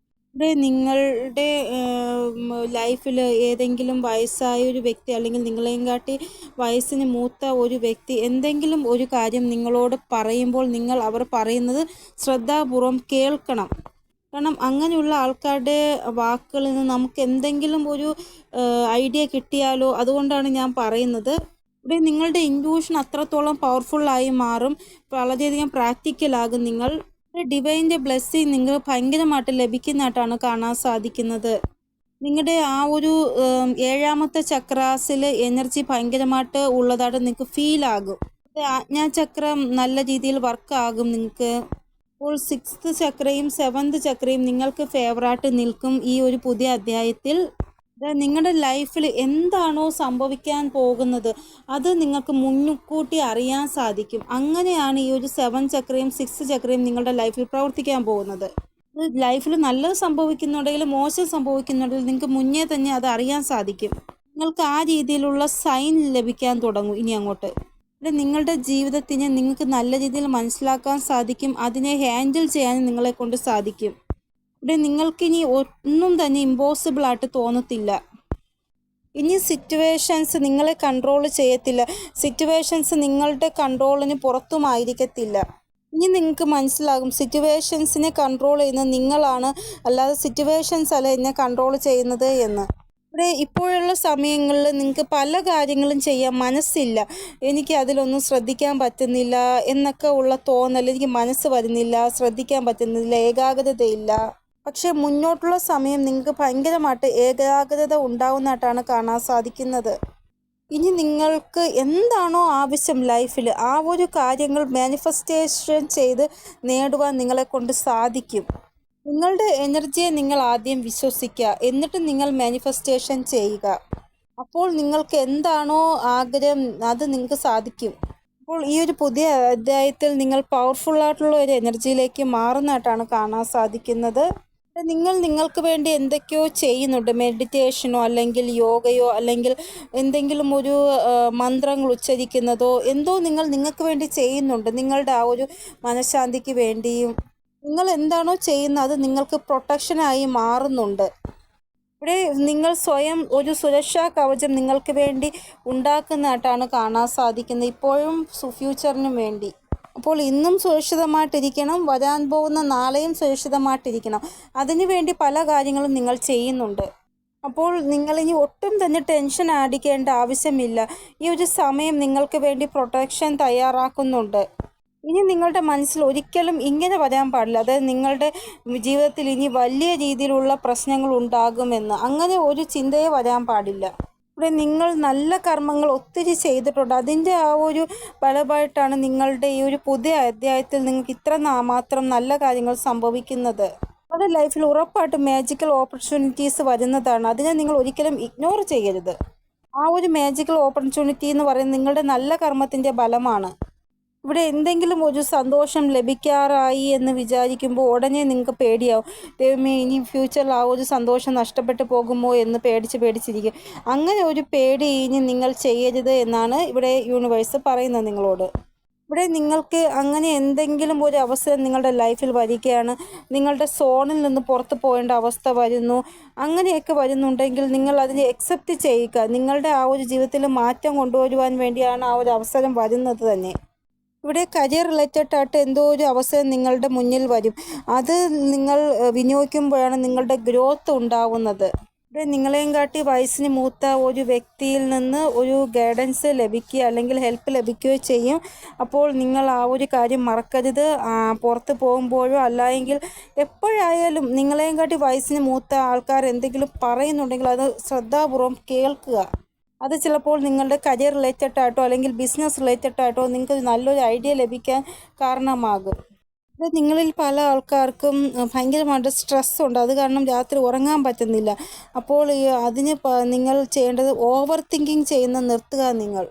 ഇവിടെ നിങ്ങളുടെ ലൈഫിൽ ഏതെങ്കിലും വയസ്സായ ഒരു വ്യക്തി അല്ലെങ്കിൽ നിങ്ങളെയും കാട്ടി വയസ്സിന് മൂത്ത ഒരു വ്യക്തി എന്തെങ്കിലും ഒരു കാര്യം നിങ്ങളോട് പറയുമ്പോൾ നിങ്ങൾ അവർ പറയുന്നത് ശ്രദ്ധാപൂർവം കേൾക്കണം. കാരണം അങ്ങനെയുള്ള ആൾക്കാരുടെ വാക്കുകളിൽ നിന്ന് നമുക്ക് എന്തെങ്കിലും ഒരു ഐഡിയ കിട്ടിയാലോ, അതുകൊണ്ടാണ് ഞാൻ പറയുന്നത്. ഇവിടെ നിങ്ങളുടെ ഇൻറ്റ്യൂഷൻ അത്രത്തോളം പവർഫുള്ളായി മാറും, വളരെയധികം പ്രാക്ടിക്കലാകും. നിങ്ങൾ ഡിവൈൻ്റെ ബ്ലെസ്സിങ് നിങ്ങൾ ഭയങ്കരമായിട്ട് ലഭിക്കുന്നതായിട്ടാണ് കാണാൻ സാധിക്കുന്നത്. നിങ്ങളുടെ ആ ഒരു 7ാമത്തെ ചക്രാസിൽ എനർജി ഭയങ്കരമായിട്ട് ഉള്ളതായിട്ട് നിങ്ങൾക്ക് ഫീലാകും. ആജ്ഞാചക്രം നല്ല രീതിയിൽ വർക്കാകും നിങ്ങൾക്ക്. അപ്പോൾ 6th ചക്രയും 7th ചക്രയും നിങ്ങൾക്ക് ഫേവറായിട്ട് നിൽക്കും ഈ ഒരു പുതിയ അധ്യായത്തിൽ. നിങ്ങളുടെ ലൈഫിൽ എന്താണോ സംഭവിക്കാൻ പോകുന്നത് അത് നിങ്ങൾക്ക് മുൻകൂട്ടി അറിയാൻ സാധിക്കും. അങ്ങനെയാണ് ഈ ഒരു 7 ചക്രയും 6 ചക്രയും നിങ്ങളുടെ ലൈഫിൽ പ്രവർത്തിക്കാൻ പോകുന്നത്. ലൈഫിൽ നല്ലത് സംഭവിക്കുന്നുണ്ടെങ്കിൽ മോശം സംഭവിക്കുന്നുണ്ടെങ്കിൽ നിങ്ങൾക്ക് മുന്നേ തന്നെ അത് അറിയാൻ സാധിക്കും. നിങ്ങൾക്ക് ആ രീതിയിലുള്ള സൈൻ ലഭിക്കാൻ തുടങ്ങും ഇനി അങ്ങോട്ട്. നിങ്ങളുടെ ജീവിതത്തിനെ നിങ്ങൾക്ക് നല്ല രീതിയിൽ മനസ്സിലാക്കാൻ സാധിക്കും, അതിനെ ഹാൻഡിൽ ചെയ്യാൻ നിങ്ങളെ കൊണ്ട് സാധിക്കും. ഇവിടെ നിങ്ങൾക്കിനി ഒന്നും തന്നെ ഇമ്പോസിബിളായിട്ട് തോന്നത്തില്ല. ഇനി സിറ്റുവേഷൻസ് നിങ്ങളെ കൺട്രോൾ ചെയ്യത്തില്ല, സിറ്റുവേഷൻസ് നിങ്ങളുടെ കൺട്രോളിന് പുറത്തുമായിരിക്കത്തില്ല. ഇനി നിങ്ങൾക്ക് മനസ്സിലാകും സിറ്റുവേഷൻസിനെ കൺട്രോൾ ചെയ്യുന്നത് നിങ്ങളാണ്, അല്ലാതെ സിറ്റുവേഷൻസ് അല്ല എന്നെ കൺട്രോൾ ചെയ്യുന്നത് എന്ന്. ഇവിടെ ഇപ്പോഴുള്ള സമയങ്ങളിൽ നിങ്ങൾക്ക് പല കാര്യങ്ങളും ചെയ്യാൻ മനസ്സില്ല, എനിക്ക് അതിലൊന്നും ശ്രദ്ധിക്കാൻ പറ്റുന്നില്ല എന്നൊക്കെ ഉള്ള തോന്നൽ, എനിക്ക് മനസ്സ് വരുന്നില്ല, ശ്രദ്ധിക്കാൻ പറ്റുന്നില്ല, ഏകാഗ്രതയില്ല. പക്ഷേ മുന്നോട്ടുള്ള സമയം നിങ്ങൾക്ക് ഭയങ്കരമായിട്ട് ഏകാഗ്രത ഉണ്ടാവുന്നതായിട്ടാണ് കാണാൻ സാധിക്കുന്നത്. ഇനി നിങ്ങൾക്ക് എന്താണോ ആവശ്യം ലൈഫിൽ ആ ഒരു കാര്യങ്ങൾ മാനിഫെസ്റ്റേഷൻ ചെയ്ത് നേടുവാൻ നിങ്ങളെ കൊണ്ട് സാധിക്കും. നിങ്ങളുടെ എനർജിയെ നിങ്ങൾ ആദ്യം വിശ്വസിക്കുക, എന്നിട്ട് നിങ്ങൾ മാനിഫെസ്റ്റേഷൻ ചെയ്യുക. അപ്പോൾ നിങ്ങൾക്ക് എന്താണോ ആഗ്രഹം അത് നിങ്ങൾക്ക് സാധിക്കും. അപ്പോൾ ഈ ഒരു പുതിയ അധ്യായത്തിൽ നിങ്ങൾ പവർഫുള്ളായിട്ടുള്ള ഒരു എനർജിയിലേക്ക് മാറുന്നതായിട്ടാണ് കാണാൻ സാധിക്കുന്നത്. നിങ്ങൾക്ക് വേണ്ടി എന്തൊക്കെയോ ചെയ്യുന്നുണ്ട്, മെഡിറ്റേഷനോ അല്ലെങ്കിൽ യോഗയോ അല്ലെങ്കിൽ എന്തെങ്കിലും ഒരു മന്ത്രങ്ങൾ ഉച്ചരിക്കുന്നതോ എന്തോ നിങ്ങൾക്ക് വേണ്ടി ചെയ്യുന്നുണ്ട്. നിങ്ങളുടെ ആ ഒരു മനഃശാന്തിക്ക് വേണ്ടിയും നിങ്ങൾ എന്താണോ ചെയ്യുന്നത് അത് നിങ്ങൾക്ക് പ്രൊട്ടക്ഷനായി മാറുന്നുണ്ട്. ഇവിടെ നിങ്ങൾ സ്വയം ഒരു സുരക്ഷാ കവചം നിങ്ങൾക്ക് വേണ്ടി ഉണ്ടാക്കുന്നതായിട്ടാണ് കാണാൻ സാധിക്കുന്നത്, ഇപ്പോഴും ഫ്യൂച്ചറിനും വേണ്ടി. അപ്പോൾ ഇന്നും സുരക്ഷിതമായിട്ടിരിക്കണം, വരാൻ പോകുന്ന നാളെയും സുരക്ഷിതമായിട്ടിരിക്കണം. അതിനുവേണ്ടി പല കാര്യങ്ങളും നിങ്ങൾ ചെയ്യുന്നുണ്ട്. അപ്പോൾ നിങ്ങളിനി ഒട്ടും തന്നെ ടെൻഷൻ അടിക്കേണ്ട ആവശ്യമില്ല. ഈ ഒരു സമയം നിങ്ങൾക്ക് വേണ്ടി പ്രൊട്ടക്ഷൻ തയ്യാറാക്കുന്നുണ്ട്. ഇനി നിങ്ങളുടെ മനസ്സിൽ ഒരിക്കലും ഇങ്ങനെ വരാൻ പാടില്ല, അതായത് നിങ്ങളുടെ ജീവിതത്തിൽ ഇനി വലിയ രീതിയിലുള്ള പ്രശ്നങ്ങൾ ഉണ്ടാകുമെന്ന്, അങ്ങനെ ഒരു ചിന്തയെ വരാൻ പാടില്ല. ഇവിടെ നിങ്ങൾ നല്ല കർമ്മങ്ങൾ ഒത്തിരി ചെയ്തിട്ടുണ്ട്, അതിൻ്റെ ആ ഒരു ഫലമായിട്ടാണ് നിങ്ങളുടെ ഈ ഒരു പുതിയ അധ്യായത്തിൽ നിങ്ങൾക്ക് ഇത്ര മാത്രം നല്ല കാര്യങ്ങൾ സംഭവിക്കുന്നത്. നിങ്ങളുടെ ലൈഫിൽ ഉറപ്പായിട്ടും മാജിക്കൽ ഓപ്പർച്യൂണിറ്റീസ് വരുന്നതാണ്, അതിനെ നിങ്ങൾ ഒരിക്കലും ഇഗ്നോർ ചെയ്യരുത്. ആ ഒരു മാജിക്കൽ ഓപ്പർച്യൂണിറ്റി എന്ന് പറയുന്നത് നിങ്ങളുടെ നല്ല കർമ്മത്തിൻ്റെ ഫലമാണ്. ഇവിടെ എന്തെങ്കിലും ഒരു സന്തോഷം ലഭിക്കാറായി എന്ന് വിചാരിക്കുമ്പോൾ ഉടനെ നിങ്ങൾക്ക് പേടിയാവും. ദൈവമേ, ഇനി ഫ്യൂച്ചറിൽ ആ ഒരു സന്തോഷം നഷ്ടപ്പെട്ടു പോകുമോ എന്ന് പേടിച്ചിരിക്കും. അങ്ങനെ ഒരു പേടി ഇനി നിങ്ങൾ ചെയ്യരുത് എന്നാണ് ഇവിടെ യൂണിവേഴ്സ് പറയുന്നത് നിങ്ങളോട്. ഇവിടെ നിങ്ങൾക്ക് അങ്ങനെ എന്തെങ്കിലും ഒരു അവസരം നിങ്ങളുടെ ലൈഫിൽ വരികയാണ്, നിങ്ങളുടെ സോണിൽ നിന്ന് പുറത്ത് പോകേണ്ട അവസ്ഥ വരുന്നു, അങ്ങനെയൊക്കെ വരുന്നുണ്ടെങ്കിൽ നിങ്ങൾ അതിനെ അക്സെപ്റ്റ് ചെയ്യുക. നിങ്ങളുടെ ആ ഒരു ജീവിതത്തിൽ മാറ്റം കൊണ്ടുവരുവാൻ വേണ്ടിയാണ് ആ ഒരു അവസരം വരുന്നത് തന്നെ. ഇവിടെ കരിയർ റിലേറ്റഡ് ആയിട്ട് എന്തോ ഒരു അവസരം നിങ്ങളുടെ മുന്നിൽ വരും. അത് നിങ്ങൾ വിനിയോഗിക്കുമ്പോഴാണ് നിങ്ങളുടെ ഗ്രോത്ത് ഉണ്ടാവുന്നത്. ഇവിടെ നിങ്ങളെയും കാട്ടി വയസ്സിന് മൂത്ത ഒരു വ്യക്തിയിൽ നിന്ന് ഒരു ഗൈഡൻസ് ലഭിക്കുക അല്ലെങ്കിൽ ഹെൽപ്പ് ലഭിക്കുകയോ ചെയ്യും. അപ്പോൾ നിങ്ങൾ ആ ഒരു കാര്യം മറക്കരുത്. പുറത്ത് പോകുമ്പോഴോ അല്ലെങ്കിൽ എപ്പോഴായാലും നിങ്ങളെയും കാട്ടി വയസ്സിന് മൂത്ത ആൾക്കാർ എന്തെങ്കിലും പറയുന്നുണ്ടെങ്കിൽ അത് ശ്രദ്ധാപൂർവം കേൾക്കുക. അത് ചിലപ്പോൾ നിങ്ങളുടെ കരിയർ റിലേറ്റഡ് ആയിട്ടോ അല്ലെങ്കിൽ ബിസിനസ് റിലേറ്റഡ് ആയിട്ടോ നിങ്ങൾക്ക് നല്ലൊരു ഐഡിയ ലഭിക്കാൻ കാരണമാകും. ഇത് നിങ്ങളിൽ പല ആൾക്കാർക്കും ഭയങ്കരമായിട്ട് സ്ട്രെസ്സുണ്ട്. അത് കാരണം രാത്രി ഉറങ്ങാൻ പറ്റുന്നില്ല. അപ്പോൾ അതിന് നിങ്ങൾ ചെയ്യേണ്ടത് ഓവർ തിങ്കിങ് ചെയ്യുന്ന നിർത്തുക നിങ്ങൾ.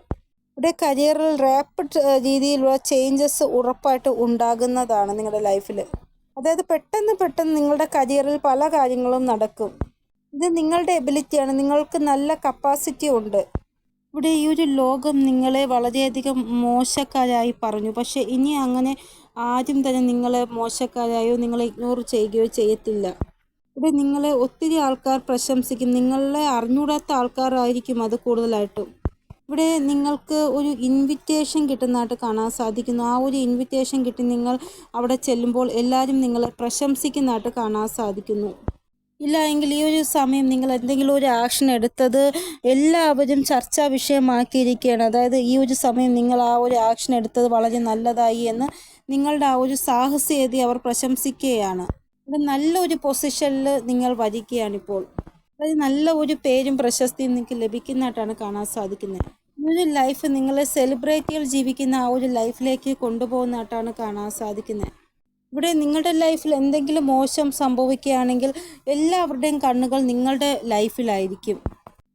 ഇവിടെ കരിയറിൽ റാപ്പിഡ് രീതിയിലുള്ള ചേഞ്ചസ് ഉറപ്പായിട്ട് ഉണ്ടാകുന്നതാണ് നിങ്ങളുടെ ലൈഫിൽ. അതായത് പെട്ടെന്ന് നിങ്ങളുടെ കരിയറിൽ പല കാര്യങ്ങളും നടക്കും. ഇത് നിങ്ങളുടെ എബിലിറ്റിയാണ്. നിങ്ങൾക്ക് നല്ല കപ്പാസിറ്റി ഉണ്ട്. ഇവിടെ ഈ ഒരു ലോകം നിങ്ങളെ വളരെയധികം മോശക്കാരായി പറഞ്ഞു. പക്ഷേ ഇനി അങ്ങനെ ആരും തന്നെ നിങ്ങളെ മോശക്കാരായോ നിങ്ങളെ ഇഗ്നോർ ചെയ്യുകയോ ചെയ്യത്തില്ല. ഇവിടെ നിങ്ങളെ ഒത്തിരി ആൾക്കാർ പ്രശംസിക്കും. നിങ്ങളെ അറിഞ്ഞൂടാത്ത ആൾക്കാരായിരിക്കും അത് കൂടുതലായിട്ടും. ഇവിടെ നിങ്ങൾക്ക് ഒരു ഇൻവിറ്റേഷൻ കിട്ടുന്നതായിട്ട് കാണാൻ സാധിക്കുന്നു. ആ ഒരു ഇൻവിറ്റേഷൻ കിട്ടി നിങ്ങൾ അവിടെ ചെല്ലുമ്പോൾ എല്ലാവരും നിങ്ങളെ പ്രശംസിക്കുന്നതായിട്ട് കാണാൻ സാധിക്കുന്നു. ഇല്ല എങ്കിൽ ഈ ഒരു സമയം നിങ്ങൾ എന്തെങ്കിലും ഒരു ആക്ഷൻ എടുത്തത് എല്ലാവരും ചർച്ചാ വിഷയമാക്കിയിരിക്കുകയാണ്. അതായത് ഈ ഒരു സമയം നിങ്ങൾ ആ ഒരു ആക്ഷൻ എടുത്തത് വളരെ നല്ലതായി എന്ന് നിങ്ങളുടെ ആ ഒരു സാഹസികത അവർ പ്രശംസിക്കുകയാണ്. ഇവിടെ നല്ലൊരു പൊസിഷനിൽ നിങ്ങൾ വരികയാണിപ്പോൾ. അതായത് നല്ല ഒരു പേരും പ്രശസ്തിയും നിങ്ങൾക്ക് ലഭിക്കുന്നതായിട്ടാണ് കാണാൻ സാധിക്കുന്നത്. ഈ ഒരു ലൈഫ് നിങ്ങളെ സെലിബ്രിറ്റികൾ ജീവിക്കുന്ന ആ ഒരു ലൈഫിലേക്ക് കൊണ്ടുപോകുന്നതായിട്ടാണ് കാണാൻ സാധിക്കുന്നത്. ഇവിടെ നിങ്ങളുടെ ലൈഫിൽ എന്തെങ്കിലും മോശം സംഭവിക്കുകയാണെങ്കിൽ എല്ലാവരുടെയും കണ്ണുകൾ നിങ്ങളുടെ ലൈഫിലായിരിക്കും.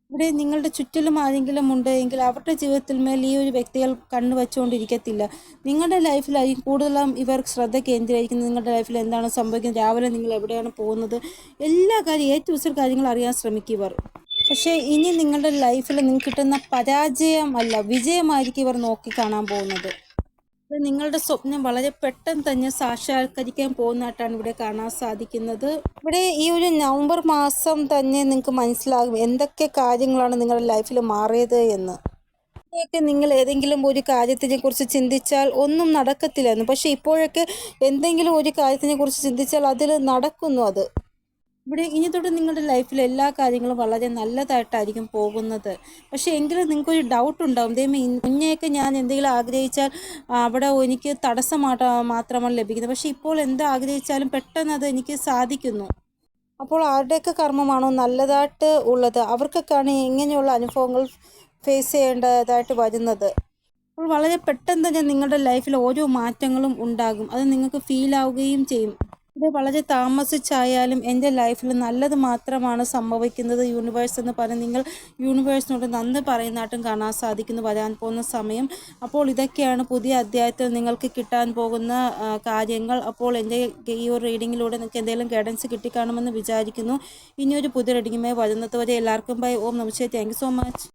ഇവിടെ നിങ്ങളുടെ ചുറ്റിലും ആരെങ്കിലും ഉണ്ട് എങ്കിൽ അവരുടെ ജീവിതത്തിൽ മേൽ ഈ ഒരു വ്യക്തികൾ കണ്ണു വെച്ചുകൊണ്ടിരിക്കത്തില്ല. നിങ്ങളുടെ ലൈഫിലായിരിക്കും കൂടുതലും ഇവർ ശ്രദ്ധ കേന്ദ്രീകരിക്കുന്നത്. നിങ്ങളുടെ ലൈഫിൽ എന്താണ് സംഭവിക്കുന്നത്, രാവിലെ നിങ്ങൾ എവിടെയാണ് പോകുന്നത്, എല്ലാ കാര്യം A to Z കാര്യങ്ങൾ അറിയാൻ ശ്രമിക്കും ഇവർ. പക്ഷേ ഇനി നിങ്ങളുടെ ലൈഫിൽ നിങ്ങൾക്ക് കിട്ടുന്ന പരാജയം അല്ല വിജയമായിരിക്കും ഇവർ നോക്കി കാണാൻ പോകുന്നത്. നിങ്ങളുടെ സ്വപ്നം വളരെ പെട്ടെന്ന് തന്നെ സാക്ഷാത്കരിക്കാൻ പോകുന്നതായിട്ടാണ് ഇവിടെ കാണാൻ സാധിക്കുന്നത്. ഇവിടെ ഈ ഒരു നവംബർ മാസം തന്നെ നിങ്ങൾക്ക് മനസ്സിലാകും എന്തൊക്കെ കാര്യങ്ങളാണ് നിങ്ങളുടെ ലൈഫിൽ മാറിയത് എന്ന്. ഇതൊക്കെ നിങ്ങൾ ഏതെങ്കിലും ഒരു കാര്യത്തിനെ കുറിച്ച് ചിന്തിച്ചാൽ ഒന്നും നടക്കത്തില്ലെന്ന്. പക്ഷേ ഇപ്പോഴൊക്കെ എന്തെങ്കിലും ഒരു കാര്യത്തിനെ കുറിച്ച് ചിന്തിച്ചാൽ അതിൽ നടക്കുന്നു അത്. ഇവിടെ ഇനി തൊട്ട് നിങ്ങളുടെ ലൈഫിൽ എല്ലാ കാര്യങ്ങളും വളരെ നല്ലതായിട്ടായിരിക്കും പോകുന്നത്. പക്ഷേ എങ്കിലും നിങ്ങൾക്കൊരു ഡൗട്ട് ഉണ്ടാവും, ദൈവമേ മുന്നേയൊക്കെ ഞാൻ എന്തെങ്കിലും ആഗ്രഹിച്ചാൽ അവിടെ എനിക്ക് മാത്രമാണ് ലഭിക്കുന്നത്. പക്ഷേ ഇപ്പോൾ എന്ത് ആഗ്രഹിച്ചാലും പെട്ടെന്ന് അത് എനിക്ക് സാധിക്കുന്നു. അപ്പോൾ ആരുടെയൊക്കെ കർമ്മമാണോ നല്ലതായിട്ട് ഉള്ളത് അവർക്കൊക്കെയാണ് ഇങ്ങനെയുള്ള അനുഭവങ്ങൾ ഫേസ് ചെയ്യേണ്ടതായിട്ട് വരുന്നത്. അപ്പോൾ വളരെ പെട്ടെന്ന് തന്നെ നിങ്ങളുടെ ലൈഫിൽ ഓരോ മാറ്റങ്ങളും ഉണ്ടാകും. അത് നിങ്ങൾക്ക് ഫീൽ ആവുകയും ചെയ്യും. ഇത് വളരെ താമസിച്ചായാലും എൻ്റെ ലൈഫിൽ നല്ലത് മാത്രമാണ് സംഭവിക്കുന്നത് യൂണിവേഴ്സ് എന്ന് പറഞ്ഞ് നിങ്ങൾ യൂണിവേഴ്സിനോട് നന്ദി പറയുന്നതായിട്ടും കാണാൻ സാധിക്കുന്നു വരാൻ പോകുന്ന സമയം. അപ്പോൾ ഇതൊക്കെയാണ് പുതിയ അധ്യായത്തിൽ നിങ്ങൾക്ക് കിട്ടാൻ പോകുന്ന കാര്യങ്ങൾ. അപ്പോൾ എൻ്റെ ഈ ഒരു റീഡിങ്ങിലൂടെ നിങ്ങൾക്ക് എന്തെങ്കിലും ഗൈഡൻസ് കിട്ടിക്കാണുമെന്ന് വിചാരിക്കുന്നു. ഇനിയൊരു പുതിയ റീഡിങ്ങുമായി വരുന്നത് വരെ എല്ലാവർക്കും ബൈ. ഓം നമസ്തേ. Thank you so much.